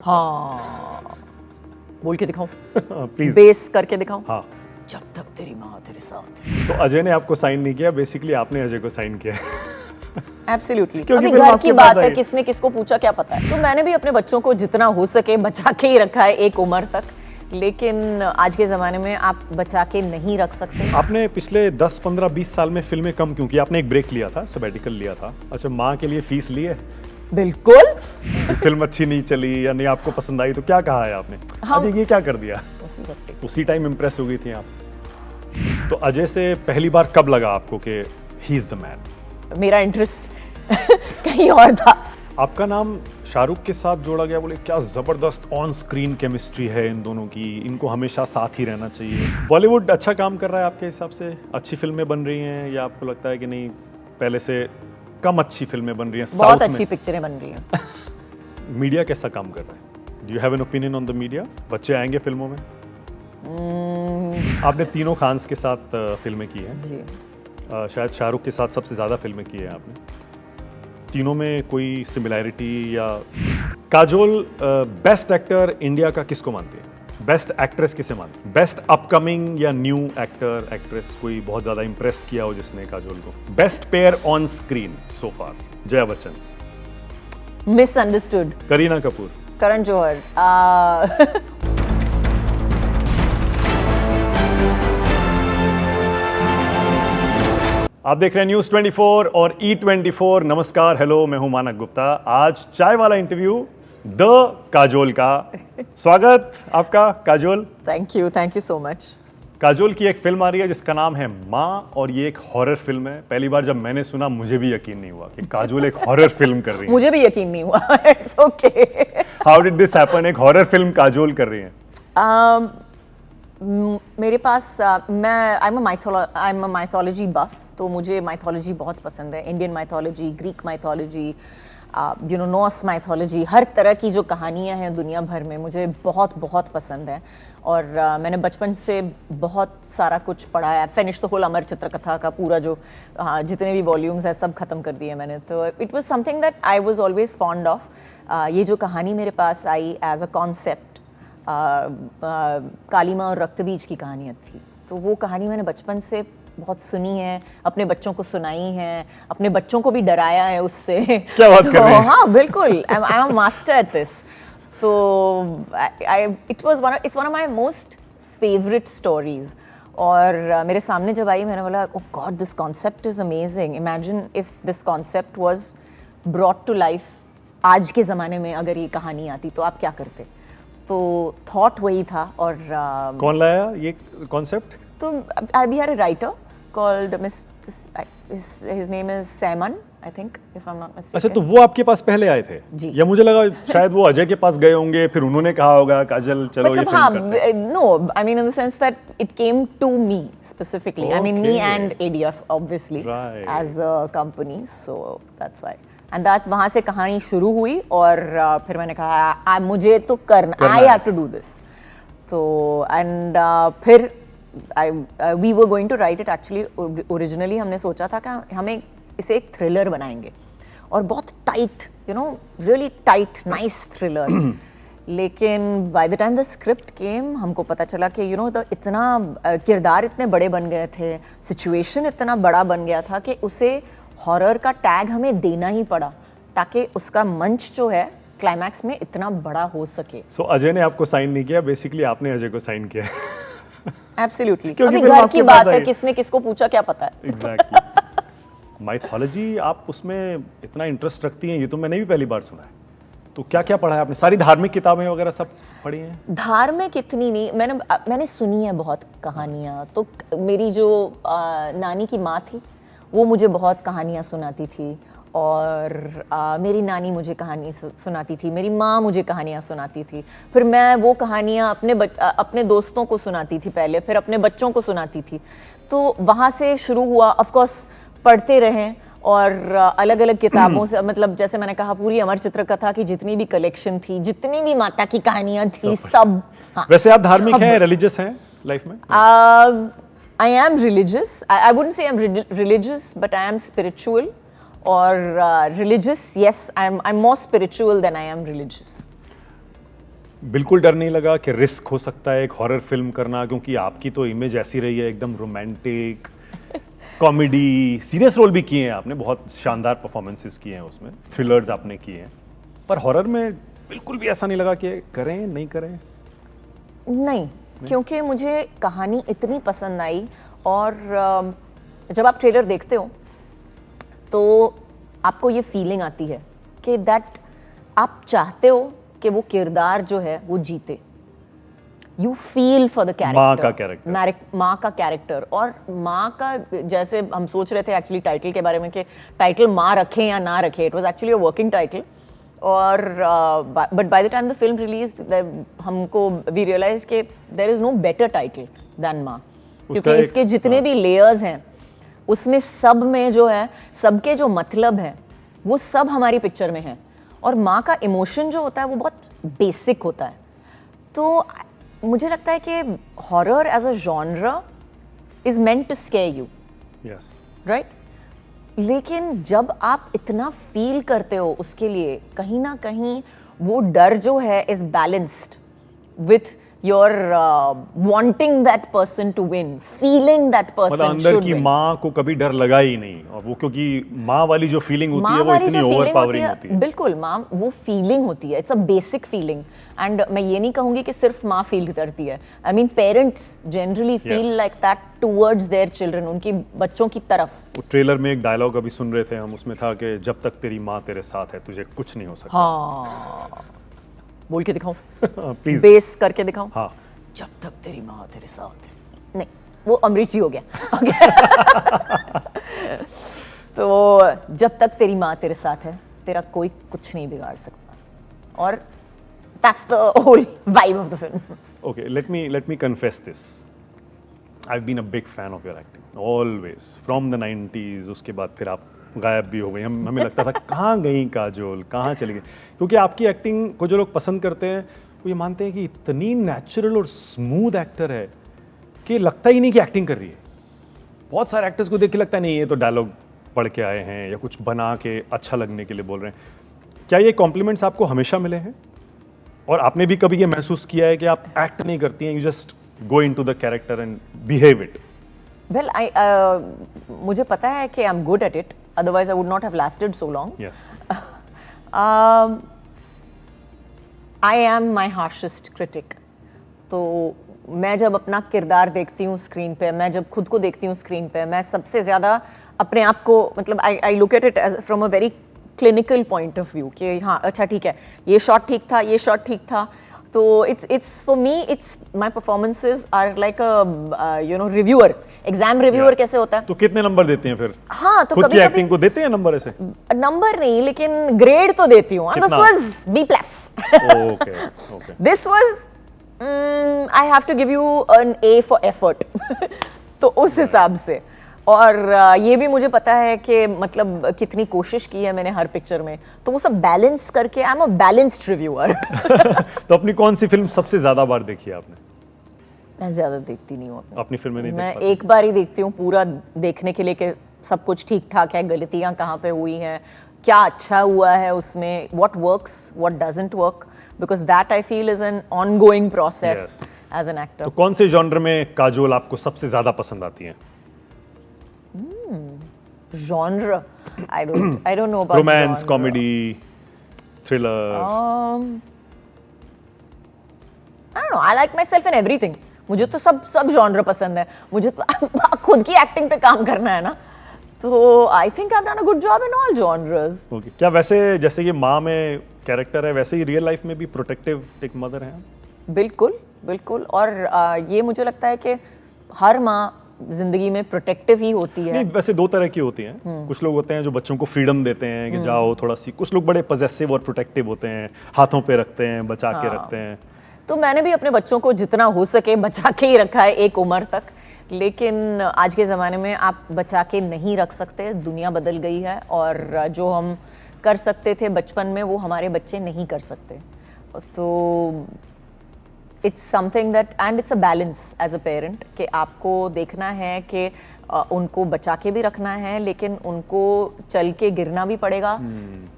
हाँ, बोल के दिखाऊं? प्लीज। बेस करके दिखाऊं? हाँ। जब तक तेरी माँ तेरे साथ। सो अजय ने आपको साइन नहीं किया, बेसिकली आपने अजय को साइन किया। एब्सोल्युटली। क्योंकि अभी फिल्म घर आपके की पास बात है, आई। किसने किसको पूछा क्या पता है। तो मैंने भी अपने बच्चों को जितना हो सके बचा के ही रखा है एक उम्र तक, लेकिन आज के ज़माने में आप बचा के नहीं रख सकते। आपने पिछले 10, 15, 20 साल में फिल्में कम क्यों की? आपने एक ब्रेक लिया था, सबैटिकल लिया था। अच्छा, माँ के लिए फीस ली है? बिल्कुल। फिल्म अच्छी नहीं चली या नहीं आपको पसंद आई तो क्या कहा है आपने? हाँ। अजय ये क्या कर दिया? उसी टाइम इम्प्रेस हो गई थी आप। तो अजय से पहली बार कब लगा आपको कि ही इज द मैन? मेरा इंटरेस्ट कहीं और था। आपका नाम शाहरुख के साथ जोड़ा गया, बोले क्या जबरदस्त ऑन स्क्रीन केमिस्ट्री है इन दोनों की, इनको हमेशा साथ ही रहना चाहिए। बॉलीवुड अच्छा काम कर रहा है आपके हिसाब से? अच्छी फिल्में बन रही हैं या आपको लगता है कि नहीं पहले से कम अच्छी फिल्में बन रही हैं? बहुत अच्छी पिक्चरें बन रही हैं। मीडिया कैसा काम कर रहा है? Do you have an opinion on the media? बच्चे आएंगे फिल्मों में? आपने तीनों खान्स के साथ फिल्में की हैं जी। शायद शाहरुख के साथ सबसे ज़्यादा फिल्में की हैं आपने। तीनों में कोई सिमिलैरिटी या काजोल बेस्ट एक्टर इंडिया का किसको मानती है? बेस्ट एक्ट्रेस किसे मानती है? बेस्ट अपकमिंग या न्यू एक्टर एक्ट्रेस कोई बहुत ज़्यादा इंप्रेस किया हो जिसने काजोल को? Best pair on screen so far? Jaya Bachchan, misunderstood, Kareena Kapoor, Karan Johar. आप देख रहे हैं न्यूज़ 24 और E24। नमस्कार, हेलो, मैं हूं मानक गुप्ता। आज चाय वाला इंटरव्यू द काजोल का। स्वागत आपका Kajol. Thank you so much. Kajol की एक फिल्म आ रही है जिसका नाम है माँ, और ये एक हॉरर फिल्म है। पहली बार जब मैंने सुना मुझे भी यकीन नहीं हुआ कि काजोल एक हॉरर फिल्म कर रही है। मुझे भी यकीन नहीं हुआ। It's okay. How did this happen? एक हॉरर फिल्म काजोल कर रही है। मेरे पास मैं आई एम अ माइथोलॉजी बफ, तो मुझे माइथोलॉजी बहुत पसंद है। Indian mythology, Greek mythology, Norse mythology, हर तरह की जो कहानियाँ हैं दुनिया भर में मुझे बहुत बहुत पसंद है। और मैंने बचपन से बहुत सारा कुछ पढ़ा है। फिनिश द होल अमर चित्र कथा का पूरा जो जितने भी वॉल्यूम्स हैं सब खत्म कर दिए मैंने। तो it was something that I was always fond of. ये जो कहानी मेरे पास आई एज अ कॉन्सेप्ट, काली माँ और रक्तबीज की कहानियाँ थी, तो वो कहानी मैंने बचपन से बहुत सुनी है, अपने बच्चों को सुनाई है, अपने बच्चों को भी डराया है उससे। क्या बात कर रहे हैं? हाँ बिल्कुल, I am master at this. तो it's one of my most favourite stories. और मेरे सामने जब आई मैंने बोला oh God, this concept is amazing. Imagine if this concept was brought to life आज के ज़माने में, अगर ये कहानी आती तो आप क्या करते? तो थॉट वही था। और कौन लाया ये कॉन्सेप्ट? तो we had a writer called his name is Simon, I think, if I'm not mistaken. अच्छा, तो वो आपके पास पहले आए थे? जी। या मुझे लगा शायद वो अजय के पास गए होंगे, फिर उन्होंने कहा होगा काजल चलो ये मतलब फिल्म हाँ, करते हैं। no, I mean in the sense that it came to me specifically. I mean me Okay. and ADF obviously Right. as a company, so that's why. And that वहाँ से कहानी शुरू हुई और फिर मैंने कहा मुझे तो करना I have to do this. तो and फिर we were going to write it actually originally हमने सोचा था कि हमें इसे एक थ्रिलर बनाएंगे और बहुत tight, really tight, nice thriller. लेकिन by the time the script came हमको पता चला कि इतना किरदार इतने बड़े बन गए थे, सिचुएशन इतना बड़ा बन गया था कि उसे हॉरर का टैग हमें देना ही पड़ा ताकि उसका मंच जो है क्लाइमैक्स में इतना बड़ा हो सके। सो अजय ने आपको साइन नहीं किया, बेसिकली आपने अजय को साइन किया। एब्सोल्युटली। क्योंकि अभी फिल्म घर आपके की पास बात है, आई। किसने किसको पूछा क्या पता है। एग्जैक्टली। माइथोलॉजी आप उसमें इतना इंटरेस्ट रखती हैं, ये तो मैंने भी पहली बार सुना है। तो क्या क्या पढ़ा है आपने? सारी धार्मिक किताबें वगैरह सब पढ़ी हैं? धार्मिक इतनी नहीं, मैंने सुनी है बहुत कहानियाँ। तो मेरी जो नानी की माँ थी वो मुझे बहुत कहानियाँ सुनाती थी, और मेरी नानी मुझे कहानी सुनाती थी, मेरी माँ मुझे कहानियाँ सुनाती थी। फिर मैं वो कहानियाँ अपने दोस्तों को सुनाती थी पहले, फिर अपने बच्चों को सुनाती थी। तो वहाँ से शुरू हुआ। ऑफ कोर्स पढ़ते रहें और अलग अलग किताबों से, मतलब जैसे मैंने कहा पूरी अमर चित्र कथा की जितनी भी कलेक्शन थी, जितनी भी माता की कहानियाँ थी, सब। हाँ, वैसे आप धार्मिक हैं, रिलीजियस हैं लाइफ में? I am religious. I wouldn't say I'm religious, but I am spiritual. Or religious, yes, I'm more spiritual than I am religious. बिल्कुल डर नहीं लगा कि रिस्क हो सकता है एक हॉरर फिल्म करना, क्योंकि आपकी तो इमेज ऐसी रही है एकदम रोमांटिक, कॉमेडी, सीरियस रोल भी किए हैं आपने, बहुत शानदार परफॉर्मेंसेस किए हैं उसमें, थ्रिलर्स आपने किए हैं, पर हॉरर में बिल्कुल भी ऐसा नहीं लगा कि करें नहीं करें? नहीं, क्योंकि मुझे कहानी इतनी पसंद आई और जब आप ट्रेलर देखते हो तो आपको ये फीलिंग आती है कि दैट आप चाहते हो कि वो किरदार जो है वो जीते। You feel for the character, माँ का कैरेक्टर, माँ का कैरेक्टर। और माँ का, जैसे हम सोच रहे थे एक्चुअली टाइटल के बारे में कि टाइटल माँ रखें या ना रखें, it was actually a working title. और but by the time the film release हमको वी रियलाइज कि there is no better title than Maa, क्योंकि इसके जितने भी लेयर्स हैं उसमें सब में जो है, सबके जो मतलब है वो सब हमारी पिक्चर में है। और माँ का इमोशन जो होता है वो बहुत बेसिक होता है। तो मुझे लगता है कि horror as a genre is meant to scare you, yes, right? लेकिन जब आप इतना फील करते हो उसके लिए, कहीं ना कहीं वो डर जो है is balanced with your wanting that person to win, feeling that मतलब पर्सन अंदर शुड की विन। माँ को कभी डर लगा ही नहीं, और वो क्योंकि माँ वाली जो फीलिंग होती है वो इतनी ओवरपावरिंग होती है। बिल्कुल, माँ वो फीलिंग होती है, it's a basic feeling. And मैं ये नहीं कहूंगी कि सिर्फ माँ फील करती है, I mean parents generally feel like that towards their children, उनकी बच्चों की तरफ। वो ट्रेलर में एक डायलॉग अभी सुन रहे थे हम, उसमें था कि जब तक तेरी माँ तेरे साथ है तुझे कुछ नहीं हो सकता। हाँ, बोल के दिखाऊं? प्लीज, बेस करके दिखाऊं? हाँ। जब तक तेरी माँ तेरे साथ है। नहीं, वो अमरीश जी हो गया। Okay. तो जब तक तेरी माँ तेरे साथ है तेरा कोई कुछ नहीं बिगाड़ सकता, और that's the whole vibe of the film. Okay, let me confess this. I've been a big fan of your acting, always, from the 90s. उसके बाद फिर आप गायब भी हो गई, हमें लगता था कहाँ गई काजोल, कहाँ चली गई, क्योंकि आपकी एक्टिंग को जो लोग पसंद करते हैं वो ये मानते हैं कि इतनी नेचुरल और स्मूथ एक्टर है कि लगता ही नहीं कि एक्टिंग कर रही है। बहुत सारे एक्टर्स को देख के लगता है नहीं ये तो डायलॉग पढ़ के आए हैं या कुछ बना के अच्छा लगने के लिए बोल रहे हैं। क्या ये कॉम्प्लीमेंट्स आपको हमेशा मिले हैं, और आपने भी कभी ये महसूस किया है कि आप एक्ट नहीं करती हैं, you just go into the character and behave it? Well, मुझे पता है कि I'm good at it, otherwise I would not have lasted so long. Yes. I am my harshest critic. तो मैं जब अपना किरदार देखती हूँ स्क्रीन पे, मैं जब खुद को देखती हूँ स्क्रीन पे, मैं सबसे ज़्यादा अपने आप को, मतलब I look at it as from a very clinical point of view कि हाँ अच्छा ठीक है, ये शॉट ठीक था, ये शॉट ठीक था। तो it's for me, it's my performances are like a you know reviewer, exam reviewer कैसे होता है। तो कितने नंबर देते हैं फिर? हाँ, तो खुद कभी की एक्टिंग को देते हैं नंबर ऐसे? नंबर नहीं, लेकिन ग्रेड तो देती हूँ। This was B+. Okay. This was I have to give you an A for effort. तो उस हिसाब से, और ये भी मुझे पता है कि मतलब कितनी कोशिश की है मैंने हर पिक्चर में, तो वो सब बैलेंस करके I am a balanced reviewer. तो अपनी कौन सी फिल्म सबसे ज्यादा बार देखी है आपने? मैं ज्यादा देखती नहीं हूँ अपनी फिल्में नहीं मैं देख पाते? एक बार ही देखती हूँ पूरा देखने के लिए कि सब कुछ ठीक ठाक है, गलतियाँ कहाँ पे हुई हैं, क्या अच्छा हुआ है उसमें, what works what doesn't work, because that I feel is an ongoing process as an actor. तो कौन से जॉनर में काजोल आपको सबसे ज्यादा पसंद आती है? Genre, I don't know about romance, genre. Comedy, thriller? I don't know. I like myself in everything. मुझे तो सब genre पसंद है। मुझे तो खुद की एक्टिंग पे काम करना है ना, तो I think I've done a good job in all genres. Okay. क्या वैसे जैसे ये माँ में कैरेक्टर है वैसे ही रियल लाइफ में भी प्रोटेक्टिव एक मदर है? बिल्कुल बिल्कुल। और ये मुझे लगता है कि हर माँ जिंदगी में प्रोटेक्टिव ही होती है। नहीं, वैसे दो तरह की होती हैं। कुछ लोग होते हैं जो बच्चों को फ्रीडम देते हैं कि जाओ थोड़ा सी, कुछ लोग बड़े पजेसिव और प्रोटेक्टिव होते हैं, हाथों पे रखते हैं, बचा के रखते हैं। तो मैंने भी अपने बच्चों को जितना हो सके बचा के ही रखा है एक उम्र तक, लेकिन आज के ज़माने में आप बचा के नहीं रख सकते, दुनिया बदल गई है, और जो हम कर सकते थे बचपन में वो हमारे बच्चे नहीं कर सकते। तो it's something that, and it's a balance as a parent कि आपको देखना है कि उनको बचा के भी रखना है, लेकिन उनको चल के गिरना भी पड़ेगा,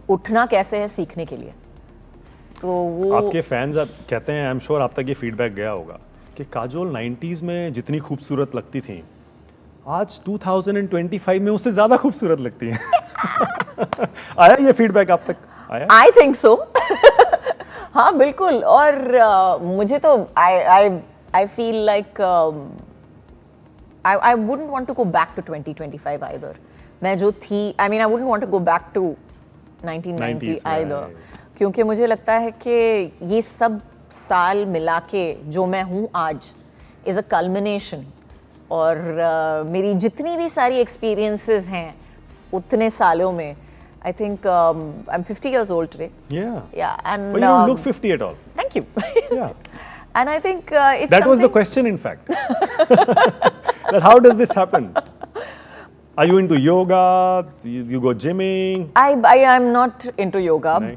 उठना कैसे है सीखने के लिए। तो वो आपके फैंस अब कहते हैं, आई एम श्योर आप तक ये फीडबैक गया होगा कि काजोल 90s में जितनी खूबसूरत लगती थी आज 2025 में उससे ज्यादा खूबसूरत लगती हैं। आया ये फीडबैक आप तक आया? I think so. हाँ बिल्कुल। और मुझे तो I feel like I wouldn't want to go back to 2025 either. मैं जो थी, I mean, I wouldn't want to go back to 1990 either. क्योंकि मुझे लगता है कि ये सब साल मिला के जो मैं हूँ आज is a culmination. और मेरी जितनी भी सारी experiences हैं उतने सालों में, I think I'm 50 years old today. Yeah. Yeah, and But you don't look 50 at all. Thank you. Yeah. And I think it's That was the question, in fact. That how does this happen? Are you into yoga? You go gymming? I am not into yoga, Right.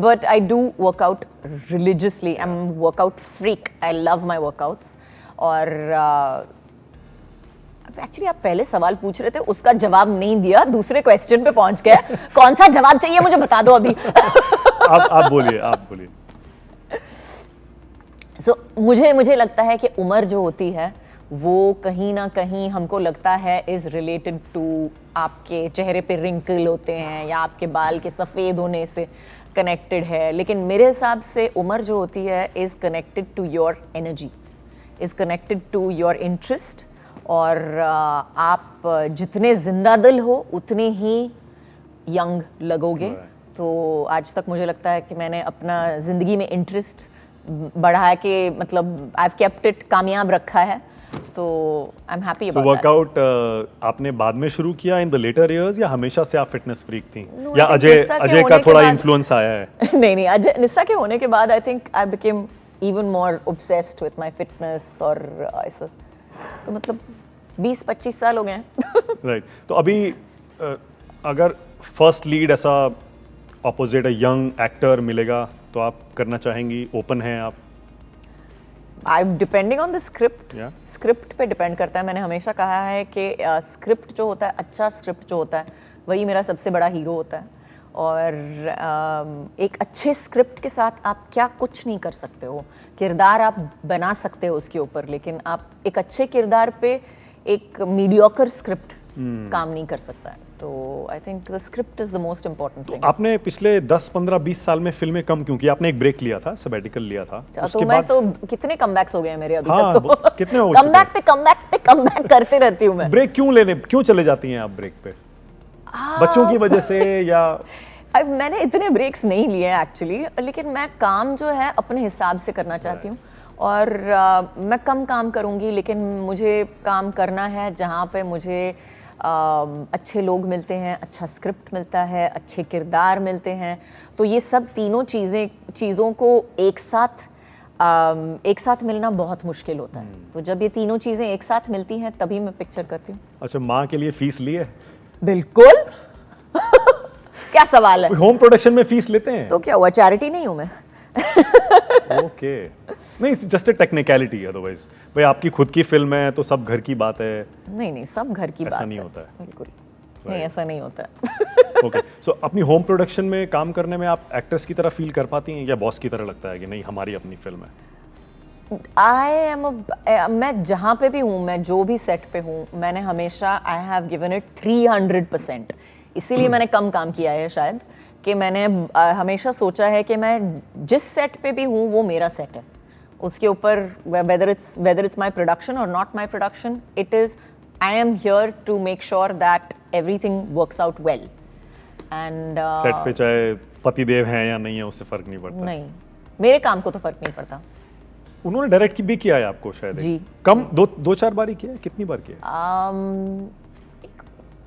but I do work out religiously. I'm a workout freak. I love my workouts. और actually आप पहले सवाल पूछ रहे थे, उसका जवाब नहीं दिया, दूसरे क्वेश्चन पे पहुंच गया। कौन सा जवाब चाहिए मुझे बता दो अभी। आप बोलिए। So, मुझे लगता है कि उम्र जो होती है वो कहीं ना कहीं हमको लगता है इज रिलेटेड टू आपके चेहरे पे रिंकल होते हैं या आपके बाल के सफ़ेद होने से कनेक्टेड है, लेकिन मेरे हिसाब से उम्र जो होती है is connected to your energy, is connected to your interest. और आप जितने जिंदा दिल हो उतने ही यंग लगोगे। तो आज तक मुझे लगता है कि मैंने अपना ज़िंदगी में इंटरेस्ट बढ़ा के, मतलब आई हैव केप्ट इट, कामयाब रखा है। तो I am happy about that. Workout आपने बाद में शुरू किया इन द लेटर इयर्स या हमेशा से आप फिटनेस फ्रीक थी? या अजय का थोड़ा इन्फ्लुएंस आया है? नहीं, अजय निस्सा के होने के बाद I think I became even more obsessed with my fitness. और ऐसा तो मतलब 20-25 साल हो गए हैं। राइट। तो अभी अगर फर्स्ट लीड ऐसा ऑपोजिट यंग एक्टर मिलेगा तो आप करना चाहेंगी? ओपन हैं आप? I depending on the script. Yeah. Script पे डिपेंड करता है। मैंने हमेशा कहा है कि स्क्रिप्ट जो होता है, अच्छा स्क्रिप्ट जो होता है वही मेरा सबसे बड़ा हीरो होता है। और एक अच्छे स्क्रिप्ट के साथ आप क्या कुछ नहीं कर सकते हो, किरदार आप बना सकते हो उसके ऊपर, लेकिन आप एक अच्छे किरदार पे एक मीडियोकर स्क्रिप्ट काम नहीं कर सकता है। तो I think the script is the most important thing. आपने पिछले 10-15-20 साल में फिल्में कम क्यों की? आपने एक ब्रेक लिया था, सबैटिकल लिया था। तो मैं तो कितने कमबैक्स हो गए हैं मेरे अभी हाँ, तक तो। कितने हो चुके? कमबैक करते रहती हूँ मैं। ब्रेक क्यों चले जाती हैं आप ब्रेक पे? बच्चों की वजह से या? मैंने इतने ब्रेक्स नहीं लिए हैं एक्चुअली, लेकिन मैं काम जो है अपने हिसाब से करना चाहती हूँ। और मैं कम काम करूँगी, लेकिन मुझे काम करना है जहाँ पे मुझे अच्छे लोग मिलते हैं, अच्छा स्क्रिप्ट मिलता है, अच्छे किरदार मिलते हैं। तो ये सब तीनों चीज़ों को एक साथ मिलना बहुत मुश्किल होता है। तो जब ये तीनों चीज़ें एक साथ मिलती हैं तभी मैं पिक्चर करती हूँ। अच्छा, माँ के लिए फीस ली है? बिल्कुल। क्या सवाल है? होम प्रोडक्शन में फीस लेते हैं? तो क्या हुआ, चैरिटी नहीं हूँ मैं? ओके। नहीं, जस्ट अ टेक्निकलिटी। अदरवाइज भाई आपकी खुद की फिल्म है तो सब घर की बात है। नहीं, सब घर की बात है। ऐसा नहीं होता है? बिल्कुल नहीं, ऐसा नहीं होता है। ओके। सो अपनी होम प्रोडक्शन में काम करने में आप एक्ट्रेस की तरह फील कर पाती हैं या बॉस की तरह लगता है कि नहीं हमारी अपनी फिल्म है? मैं जहाँ पे भी हूँ, मैं जो भी सेट पे हूँ, मैंने हमेशा आई हैव गिवन इट 300%। इसीलिए मैंने कम काम किया है शायद, कि मैंने हमेशा सोचा है कि मैं जिस सेट पे भी हूँ वो मेरा सेट है। उसके ऊपर whether it's my production or not my production, it is I am here to make sure that everything works out well. And set पे चाहे पतिदेव हैं या नहीं है उससे फर्क नहीं पड़ता? नहीं, मेरे काम को तो फर्क नहीं पड़ता। उन्होंने डायरेक्ट भी किया है आपको शायद? जी। कम 2-4 बार ही किया है? कितनी बार किया?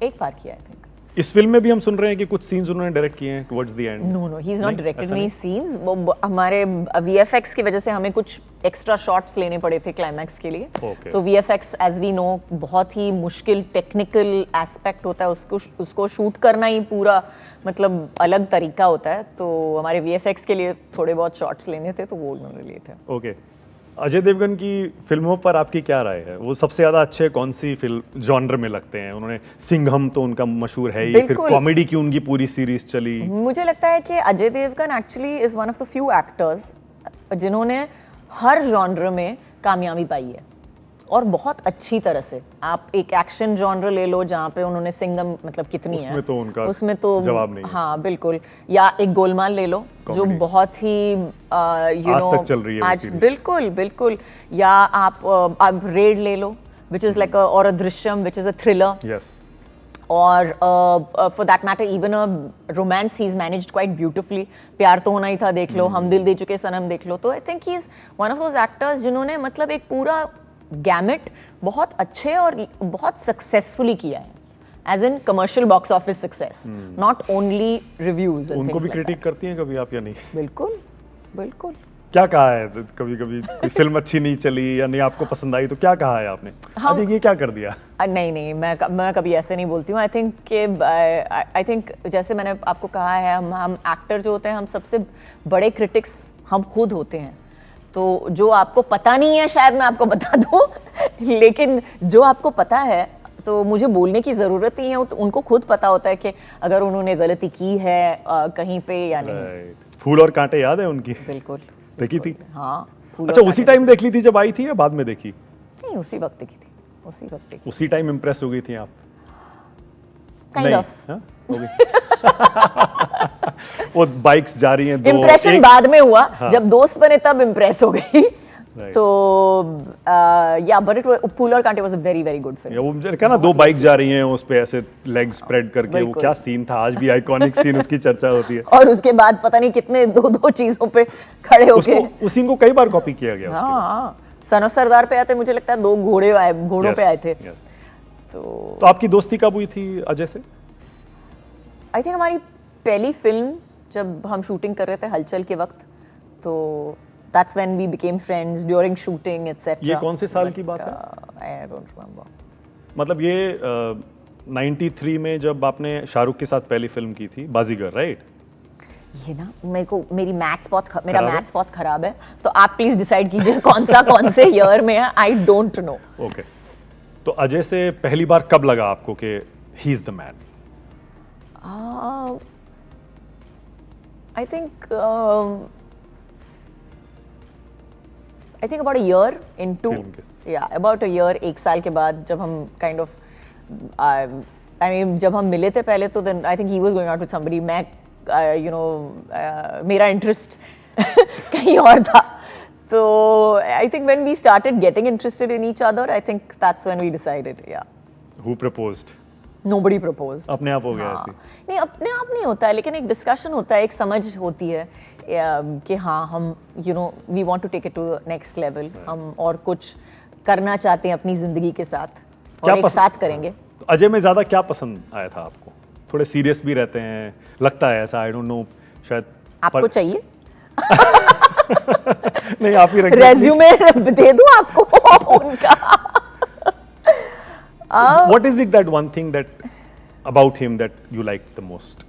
एक बार किया आई थिंक। इस फिल्म में भी हम सुन रहे हैं कि कुछ सीन्स उन्होंने डायरेक्ट किए हैं towards the end. No, he is not directed any scenes. वो हमारे VFX की वजह से हमें कुछ एक्स्ट्रा शॉट्स लेने पड़े थे क्लाइमैक्स के लिए। तो VFX एज वी नो बहुत ही मुश्किल टेक्निकल एस्पेक्ट होता है, उसको शूट करना ही पूरा मतलब अलग तरीका होता है। तो हमारे VFX के लिए थोड़े बहुत शॉट्स लेने थे, तो वो उन्होंने लिए थे। ओके। अजय देवगन की फिल्मों पर आपकी क्या राय है? वो सबसे ज्यादा अच्छे कौन सी फिल्म जॉनर में लगते हैं? उन्होंने सिंघम तो उनका मशहूर है ही, फिर बिल्कुल। कॉमेडी की उनकी पूरी सीरीज चली। मुझे लगता है कि Ajay Devgn actually is one of the few actors जिन्होंने हर जॉनर में कामयाबी पाई है और बहुत अच्छी तरह से। आप एक एक्शन जॉनर ले लो जहाँ पे उन्होंने सिंघम मतलब कितनी है, उसमें तो उनका उसमें तो जवाब नहीं है। हाँ बिल्कुल। या एक गोलमाल ले लो जो Comedy। बहुत ही आज तक चल रही है वो series। बिल्कुल बिल्कुल। या आप रेड ले लो विच इज लाइक और Drishyam which is a thriller, yes. और for that matter even a romance ही इज मैनेज्ड क्वाइट ब्यूटिफुली। प्यार तो होना ही था देख लो, हम दिल दे चुके सनम देख लो। तो I think he is one of those actors जिन्होंने मतलब एक पूरा गैमेट बहुत अच्छे और बहुत सक्सेसफुली किया है, as in commercial box office success, not only reviews. उनको भी क्रिटिक करती हैं कभी आप या नहीं? बिल्कुल बिल्कुल। क्या कहा है कभी कभी कोई फिल्म अच्छी नहीं चली या नहीं आपको पसंद आई तो क्या कहा है आपने? अजय ये क्या कर दिया? नहीं, मैं कभी ऐसे नहीं बोलती हूँ। आई थिंक जैसे मैंने आपको कहा है, हम एक्टर जो होते हैं, हम सबसे बड़े क्रिटिक्स हम खुद होते हैं। तो जो आपको पता नहीं है शायद मैं आपको बता दूं लेकिन जो आपको पता है तो मुझे बोलने की ज़रूरत ही है। तो उनको खुद पता होता है कि अगर उन्होंने गलती की है कहीं पे या नहीं। फूल और कांटे याद है उनकी? बिल्कुल देखी थी? हाँ। अच्छा, उसी टाइम देख ली थी जब आई थी या बाद में देखी? नहीं, उसी वक्त देखी थी, उसी वक्त देखी। उसी टाइम इम्प्रेस हो गई थी आप? Kind of. हाँ? हो गई। वो बाइक्स जा रही हैं दो। इम्प्रेशन बाद में हुआ, जब दोस्त बने तब इम्प्रेस हो गई। Right. तो या बट इट फूल और कांटे was a very very good film. वो मुझे कहा ना, दो बाइक जा रही हैं उस पे ऐसे लेग स्प्रेड करके, वो क्या सीन था, आज भी आइकॉनिक सीन, उसकी चर्चा होती है। और उसके बाद पता नहीं कितने दो चीजों पे खड़े हो गए। उस सीन को कई बार कॉपी किया गया उसके बाद। हाँ, सन ऑफ सरदार पे आते मुझे लगता है 2 घोड़ों पे आए थे। Yes. तो तो आपकी दोस्ती कब हुई थी अजय से? आई थिंक हमारी पहली फिल्म जब हम शूटिंग कर रहे थे हलचल के वक्त, तो that's when we became friends during shooting etc. ये कौन से साल की बात है? I don't remember. मतलब ये 93 में जब आपने शाहरुख के साथ पहली फिल्म की थी बाजीगर, राइट? ये ना मेरा मैथ्स बहुत खराब है, तो आप प्लीज डिसाइड कीजिए कौन से ईयर में है। I don't know. ओके, तो अजय से पहली बार कब लगा आपको कि he is the man? I think about a year into, Film के। yeah, about a year, 1 साल के बाद जब हम kind of, I mean जब हम मिले थे पहले, तो then I think he was going out with somebody, मैं मेरा interest कहीं और था। तो I think when we started getting interested in each other, I think that's when we decided, yeah. Who proposed? Nobody proposed. अपने आप हो गया ऐसे? नहीं, अपने आप नहीं होता है, लेकिन एक डिस्कशन होता है, एक समझ होती है कि हाँ हम we want to take it to next level, हम और कुछ करना चाहते हैं अपनी जिंदगी के साथ और एक साथ करेंगे। तो अजय में ज्यादा क्या पसंद आया था आपको? थोड़े सीरियस भी रहते हैं, लगता है ऐसा, आई डोंट नो, शायद आपको चाहिए? नहीं, आप ही रखिए। रेज्यूमे दे दूं आपको उनका? What is it that one thing that about him that you like the most?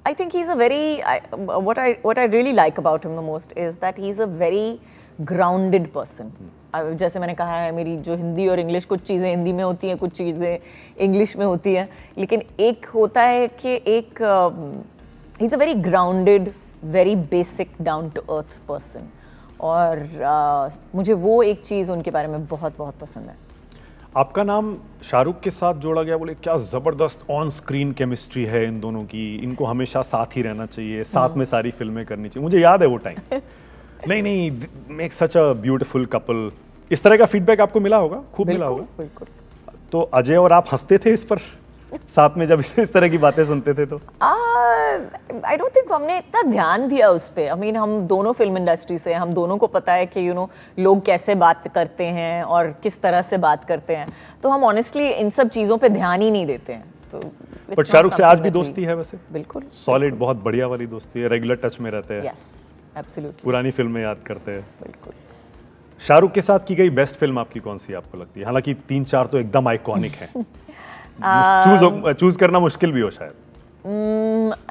I think he's a very what I really like about him the most is that he's a very grounded person. जैसे मैंने कहा है, मेरी जो हिंदी और English, कुछ चीज़ें हिंदी में होती हैं, कुछ चीज़ें इंग्लिश में होती हैं, लेकिन एक होता है कि एक he's a very grounded, very basic, down to earth person. और मुझे वो एक चीज़ उनके बारे में बहुत बहुत पसंद है। आपका नाम शाहरुख के साथ जोड़ा गया, बोले क्या ज़बरदस्त ऑन स्क्रीन केमिस्ट्री है इन दोनों की, इनको हमेशा साथ ही रहना चाहिए, साथ में सारी फिल्में करनी चाहिए। मुझे याद है वो टाइम। नहीं, make such a beautiful couple, इस तरह का फीडबैक आपको मिला होगा, खूब मिला होगा। बिल्कुल। तो अजय और आप हंसते थे इस पर साथ में जब इस तरह की बातें सुनते थे? तो आई डोंट थिंक हमने इतना ध्यान दिया उस पर। आई मीन हम दोनों फिल्म इंडस्ट्री से, हम दोनों को पता है कि लोग कैसे बात करते हैं और किस तरह से बात करते हैं, तो हम ऑनेस्टली इन सब चीज़ों पे ध्यान ही नहीं देते हैं। तो बट शाहरुख से आज भी दोस्ती है वैसे? बिल्कुल सॉलिड, बहुत बढ़िया वाली दोस्ती है, रेगुलर टच में रहते हैं। यस, एब्सोल्युटली, पुरानी फिल्में याद करते हैं। बिल्कुल। शाहरुख के साथ की गई बेस्ट फिल्म आपकी कौन सी आपको लगती है? हालांकि 3-4 तो एकदम आइकॉनिक है, चूज करना मुश्किल भी हो शायद।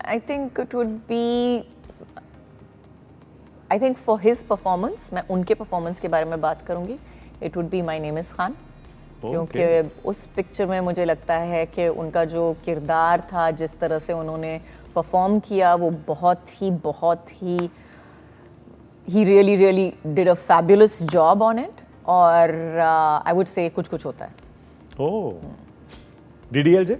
I think it would be I think for his performance, मैं उनके परफॉर्मेंस के बारे में बात करूंगी, it would be my name is Khan. क्योंकि उस पिक्चर में मुझे लगता है कि उनका जो किरदार था, जिस तरह से उन्होंने परफॉर्म किया, वो बहुत ही he really did a fabulous job on it, और I would say कुछ होता है। ओह, DDLJ?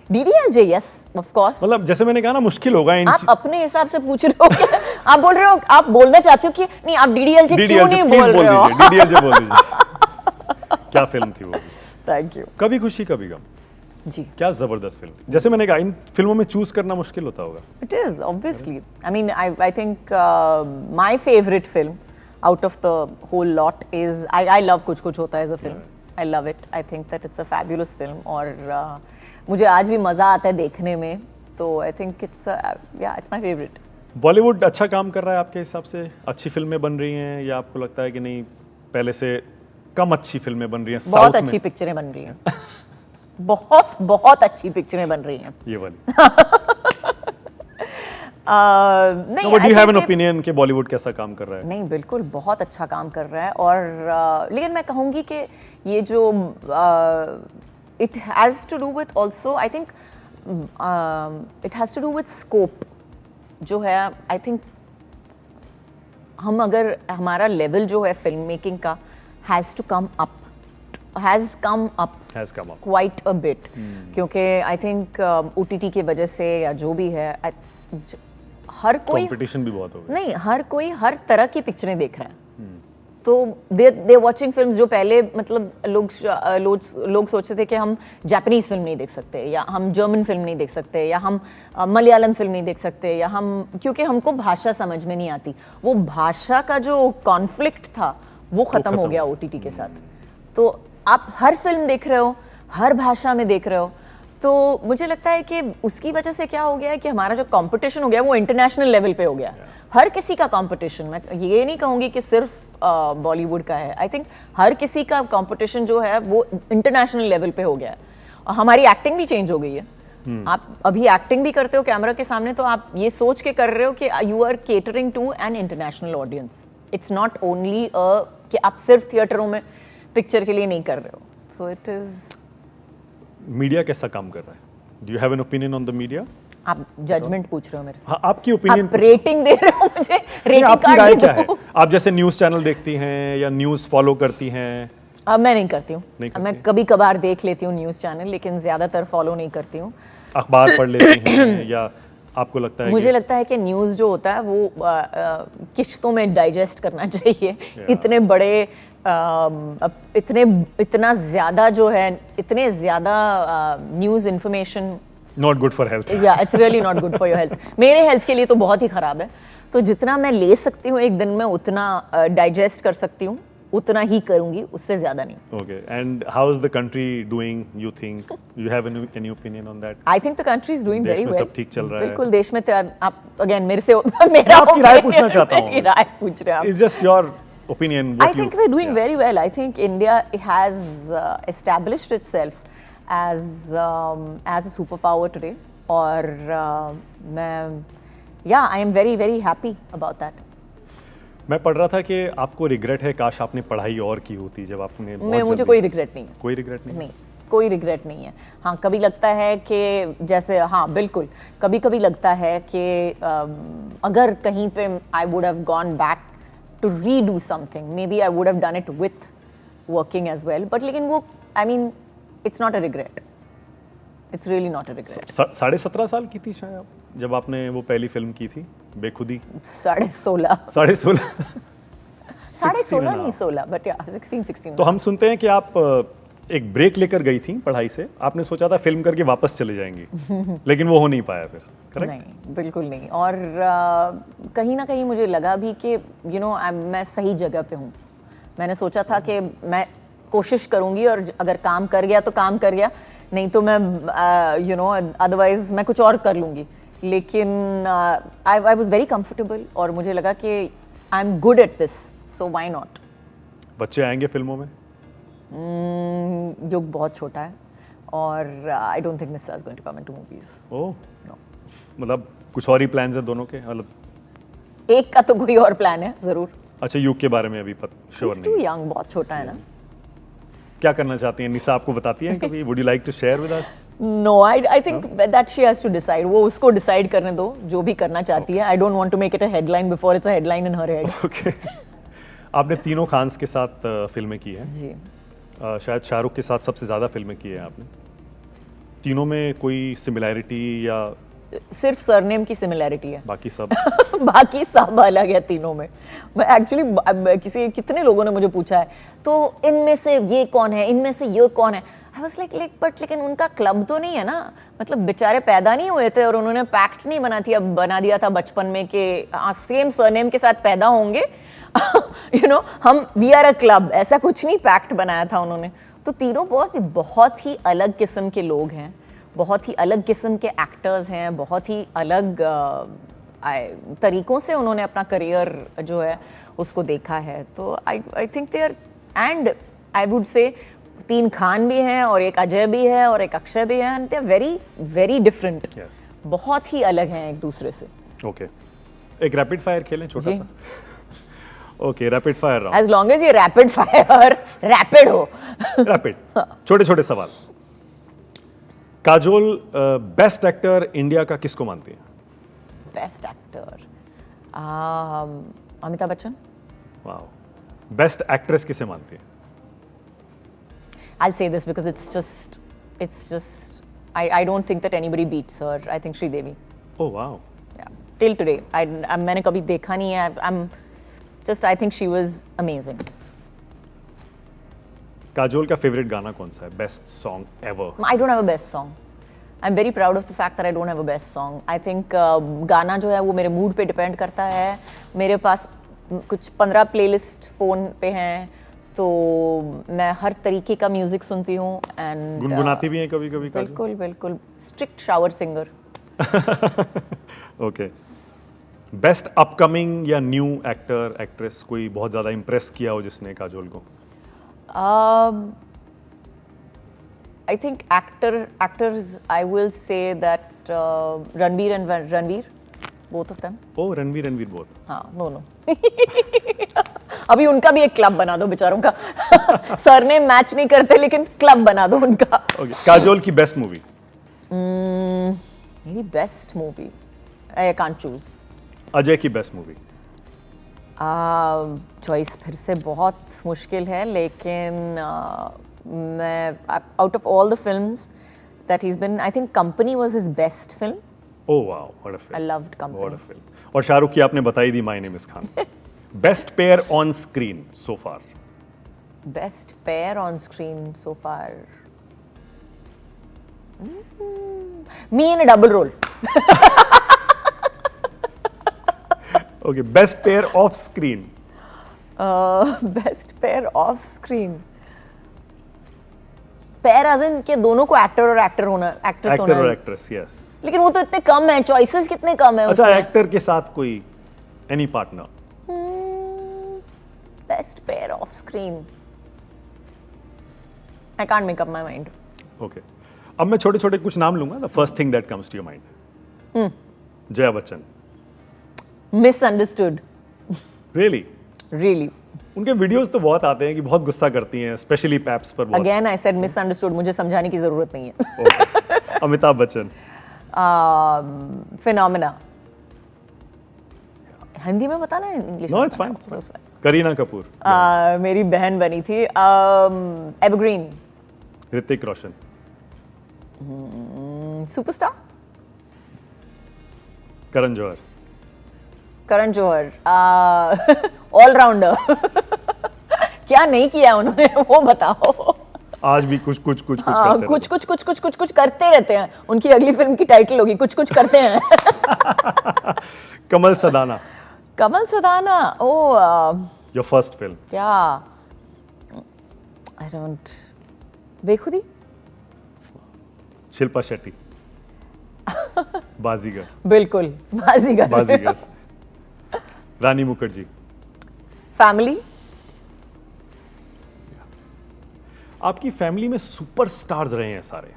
DDLJ, yes, of course। मतलब जैसे मैंने कहा ना, मुश्किल होगा इन आप अपने हिसाब से पूछ रहे हो क्या? आप बोल रहे हो, आप बोलना चाहते हो कि नहीं, आप DDLJ क्यों नहीं बोल रहे हो? DDLJ बोल दीजिए। क्या फिल्म थी वो? Thank you. कभी खुशी कभी गम जी, क्या जबरदस्त फिल्म थी। जैसे मैंने कहा, इन फिल्मों में चूज करना मुश्किल होता होगा। it is obviously, I mean, I think my favorite film out of the whole lot is I love कुछ होता है as a film। I love it। I think that it's a fabulous film, और मुझे आज भी मजा आता है देखने में, तो I think it's my favorite। Bollywood अच्छा काम कर रहा है आपके हिसाब से? अच्छी फिल्में बन रही हैं, या आपको लगता है कि नहीं, पहले से कम अच्छी फिल्में बन रही हैं? बहुत अच्छी पिक्चरें बन रही हैं। बहुत अच्छी पिक्चरें बन रही हैं ये वाली। नहीं, So, do you have an opinion कि बॉलीवुड कैसा काम कर रहा है? नहीं, बिल्कुल बहुत अच्छा काम कर रहा है, और लेकिन मैं कहूँगी कि ये जो it has to do with also, I think it has to do with scope जो है। आई थिंक हम अगर हमारा लेवल जो है फिल्म मेकिंग का has come up quite a bit, क्योंकि आई थिंक OTT की वजह से या जो भी है, हर कोई कंपटीशन भी बहुत हो गया। नहीं, हर कोई हर तरह की पिक्चरें देख रहा है। तो दे वाचिंग फिल्म्स जो पहले मतलब लोग सोचते थे कि हम जापानीज फिल्म नहीं देख सकते, या हम जर्मन फिल्म नहीं देख सकते, या हम मलयालम फिल्म नहीं देख सकते, या हम, क्योंकि हमको भाषा समझ में नहीं आती। वो भाषा का जो कॉन्फ्लिक्ट था वो खत्म हो गया OTT के साथ। तो आप हर फिल्म देख रहे हो, हर भाषा में देख रहे हो, तो मुझे लगता है कि उसकी वजह से क्या हो गया है कि हमारा जो कंपटीशन हो गया वो इंटरनेशनल लेवल पे हो गया। हर किसी का कंपटीशन, मैं ये नहीं कहूँगी कि सिर्फ बॉलीवुड का है, आई थिंक हर किसी का कंपटीशन जो है वो इंटरनेशनल लेवल पे हो गया है। और हमारी एक्टिंग भी चेंज हो गई है। आप अभी एक्टिंग भी करते हो कैमरा के सामने, तो आप ये सोच के कर रहे हो कि you are catering to an international audience. It's not only कि आप सिर्फ थिएटरों में पिक्चर के लिए नहीं कर रहे हो। So it is. मीडिया कैसा काम कर रहा है? Do you have an opinion on the media? आप जजमेंट पूछ रहे हो मेरे से? हाँ, आपकी ओपिनियन। आप रेटिंग दे रहे हो मुझे? रेटिंग आपकी राय क्या है? आप जैसे न्यूज़ चैनल देखती हैं या न्यूज़ फॉलो करती हैं? अब मैं नहीं करती हूँ। मैं कभी कभार देख लेती हूँ न्यूज़ चैनल, लेकिन ज़्यादातर फॉलो नहीं करती हूँ। अखबार पढ़ लेती हैं या आपको लगता है? मुझे लगता है कि न्यूज़ जो होता है वो किश्तों में डाइजेस्ट करना चाहिए। इतने बड़े इतना ज़्यादा जो है, इतने ज़्यादा news information not good for health. या it's really not good for your health. मेरे हेल्थ के लिए तो बहुत ही ख़राब है। तो जितना मैं ले सकती हूँ एक दिन में, उतना डाइजेस्ट कर सकती हूँ, उतना ही करूंगी, उससे ज्यादा नहीं। Okay, and how is the country doing? You think you have any opinion on that? I think the country is doing very well. सब ठीक चल रहा है? बिल्कुल, देश में आप अगेन मेरे से मेरा आपकी राय पूछना चाहता हूं। मेरी राय पूछ रहे हैं आप। It's just your opinion. I think we're doing very well. I think India has established itself as a superpower today, और I am very very happy about that. मैं पढ़ रहा था कि आपको रिग्रेट है, काश आपने पढ़ाई और की होती जब आपने। मुझे कोई रिग्रेट नहीं है। कोई रिग्रेट नहीं? नहीं, कोई रिग्रेट नहीं है। हाँ, कभी लगता है कि जैसे, हाँ बिल्कुल, कभी कभी लगता है कि अगर कहीं पे I would have gone back to redo something, maybe I would have done it with working as well, but लेकिन वो, I mean, it's not a regret. It's really not a regret. 17.5 साल की थी शायद जब आपने वो पहली फिल्म की थी, बेखुदी? 16.5 नहीं 16, but yeah 16. तो हम सुनते हैं कि आप एक ब्रेक लेकर गई थी पढ़ाई से, आपने सोचा था फिल्म करके वापस चले जाएंगी, लेकिन वो हो नहीं पाया फिर, करेक्ट? नहीं, बिल्कुल नहीं। और कहीं ना कहीं मुझे लगा भी कि मैं सही जगह पे हूँ। मैंने सोचा था कि मैं कोशिश करूँगी, और अगर काम कर गया तो काम कर गया, नहीं तो मैं अदरवाइज मैं कुछ और कर लूँगी। लेकिन आई वॉज वेरी कंफर्टेबल, और मुझे लगा कि I am good at this, so why not. बच्चे आएंगे फिल्मों में? युग बहुत छोटा है, और I don't think Nysa is going to come into movies. Oh, मतलब कुछ और ही प्लान्स हैं दोनों के? मतलब एक का तो कोई और प्लान है जरूर। अच्छा, युग के बारे में अभी श्योर He's too नहीं। young, बहुत छोटा है ना। क्या करना चाहती हैं निशा, आपको बताती हैं कभी? Would you like to share with us? No, I think that she has to decide. वो उसको डिसाइड करने दो जो भी करना चाहती है। I don't want to make it a headline before it's a headline in her head. Okay. आपने तीनों खान्स के साथ फिल्में की हैं। जी। शायद शाहरुख के साथ सबसे ज़्यादा फिल्में की हैं आपने। तीनों में कोई सिमिलैरिटी या सिर्फ सरनेम की सिमिलैरिटी है, बाकी सब? बाकी सब अलग है तीनों में। मैं एक्चुअली कितने लोगों ने मुझे पूछा है तो इनमें से ये कौन है, इनमें से ये कौन है। आई वाज लाइक बट लेकिन उनका क्लब तो नहीं है ना, मतलब बेचारे पैदा नहीं हुए थे और उन्होंने पैक्ट नहीं बना दिया था बचपन में कि सेम सरनेम के साथ पैदा होंगे। हम वी आर अ क्लब, ऐसा कुछ नहीं पैक्ट बनाया था उन्होंने। तो तीनों बहुत ही अलग किस्म के लोग हैं, बहुत ही अलग किस्म के एक्टर्स हैं, बहुत ही अलग तरीकों से उन्होंने अपना करियर जो है उसको देखा है। तो I think they are, and I would say 3 Khan भी हैं और एक अजय भी है और एक अक्षय भी है, and they are very very different. बहुत ही अलग हैं एक दूसरे से। ओके, एक रैपिड फायर खेलें छोटा सा? Okay, rapid fire round. As long as ये रैपिड फायर रैपिड हो। रैपिड, छोटे छोटे सवाल। काजोल बेस्ट एक्टर इंडिया का किसको मानती है? Best actor Amitabh Bachchan. Wow. Best actress किसे मानती है? I'll say this because it's just I don't think that anybody beats her. I think Sridevi. Oh wow. Yeah. Till today, मैंने कभी देखा नहीं है। I think she was amazing. Kajol का favourite गाना कौन सा है? Best song ever? I don't have a best song. I'm very proud of the fact that I don't have a best song. I think गाना जो है वो मेरे मूड पे डिपेंड करता है। मेरे पास कुछ 15 प्लेलिस्ट फ़ोन पे हैं, तो मैं हर तरीके का म्यूजिक सुनती हूँ। एंड गुनगुनाती भी हैं कभी कभी? बिल्कुल बिल्कुल, strict shower singer. Okay. Best upcoming या न्यू एक्टर एक्ट्रेस, कोई बहुत ज़्यादा इम्प्रेस किया हो जिसने काजोल को? I think actors, I will say that Ranveer and Ranveer, both of them. Oh, Ranveer both. हाँ, no. अभी उनका भी एक क्लब बना दो बेचारों का। सरनेम मैच नहीं करते लेकिन क्लब बना दो उनका। Okay. काजोल की बेस्ट मूवी? मेरी best movie, I can't choose. Ajay की बेस्ट मूवी? चॉइस फिर से बहुत मुश्किल है, लेकिन मैं out of all the films that he's been, I think Company was his best film. Oh wow, what a film. I loved Company. What a film. और शाहरुख की आपने बताई दी, My Name is Khan. Best pair on screen so far? Best pair on screen so far. Me in a double role. Okay, best pair off screen? Best pair off screen. Pair as इन के दोनों को actor और actress होना actress, yes. लेकिन वो तो इतने कम है, चॉइसेस कितने कम है अच्छा, उसमें। एक्टर के साथ कोई any partner? Best pair off screen, I can't make up my mind. Okay, अब मैं छोटे छोटे कुछ नाम लूंगा। The first thing that comes to your mind? Jaya Bachchan. Misunderstood. Really? उनके वीडियोस तो बहुत आते हैं कि बहुत गुस्सा करती हैं, स्पेशली पैप्स पर। अगेन आई सेड मिसअंडरस्टूड, मुझे समझाने की जरूरत नहीं है। Okay. अमिताभ बच्चन? फिनोमेना। हिंदी में बताना है, English? No, it's fine. Kareena Kapoor? मेरी बहन बनी थी। Evergreen. Hrithik Roshan? Superstar. Karan Johar? Karan Johar allrounder. क्या नहीं किया उन्होंने वो बताओ। आज भी कुछ कुछ करते रहते हैं। उनकी अगली फिल्म की टाइटल होगी कुछ करते हैं। कमल सदाना? कमल सदाना, योर फर्स्ट फिल्म? क्या, आई डोंट, बेखुदी। शिल्पा शेट्टी? बाजीगर? बिल्कुल बाजीगर। रानी मुखर्जी? फैमिली। आपकी फैमिली में सुपरस्टार्स रहे हैं सारे,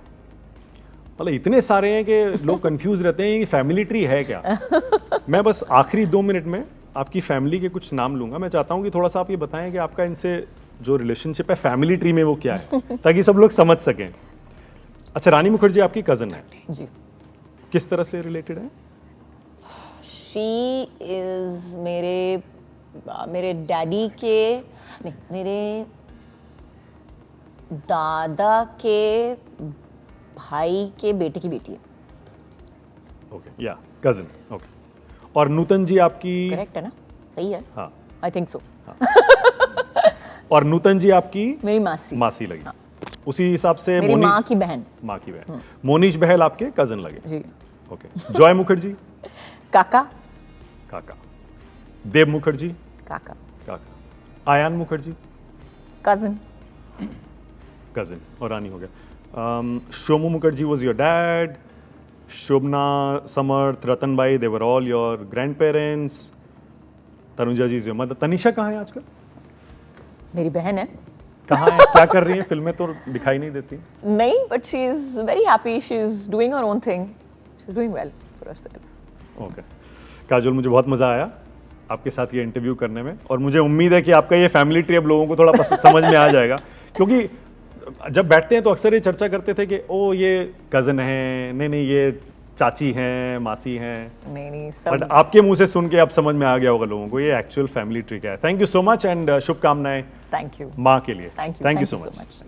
मतलब इतने सारे हैं कि लोग कंफ्यूज रहते हैं कि फैमिली ट्री है क्या। मैं बस आखिरी 2 मिनट में आपकी फैमिली के कुछ नाम लूंगा, मैं चाहता हूँ कि थोड़ा सा आप ये बताएं कि आपका इनसे जो रिलेशनशिप है फैमिली ट्री में वो क्या है, ताकि सब लोग समझ सकें। अच्छा, रानी मुखर्जी आपकी कजन है, जी। किस तरह से रिलेटेड है? शी इज मेरे डैडी के नहीं, मेरे दादा के भाई के बेटे की बेटी है। ओके, या कजन, ओके। और नूतन जी आपकी, करेक्ट है ना? सही है। हाँ, आई थिंक सो। और नूतन जी आपकी मेरी मासी। मासी लगी। उसी हिसाब से मेरी माँ की बहन। माँ की बहन। मोनीश बहल आपके कजन लगे। जी। ओके। जॉय मुखर्जी काका। काका। देव मुखर्जी काका। काका। आयान मुखर्जी कजन। कजिन। और रानी हो गया। Shomu Mukherjee was your dad. Shobhana, Samarth, Ratanbai, they were all your grandparents. Tanuja ji is your mother. Tanisha कहाँ है आजकल? मेरी बहन है। कहाँ है, क्या कर रही है? फिल्में तो दिखाई नहीं देती। नहीं, but she is very happy, she is doing her own thing, she is doing well for herself. Okay. Kajol, मुझे बहुत मज़ा आया आपके साथ ये इंटरव्यू करने में, और मुझे उम्मीद है कि आपका ये फैमिली ट्री अब लोगों को थोड़ा समझ में आ जाएगा, क्योंकि जब बैठते हैं तो अक्सर ये चर्चा करते थे कि ओ ये कज़न है, नहीं ये चाची हैं, मासी हैं। नहीं बट सब। आपके मुंह से सुन के अब समझ में आ गया होगा लोगों को ये एक्चुअल फैमिली ट्री क्या है। Thank you so much and शुभकामनाएं थैंक यू माँ के लिए। Thank you so much.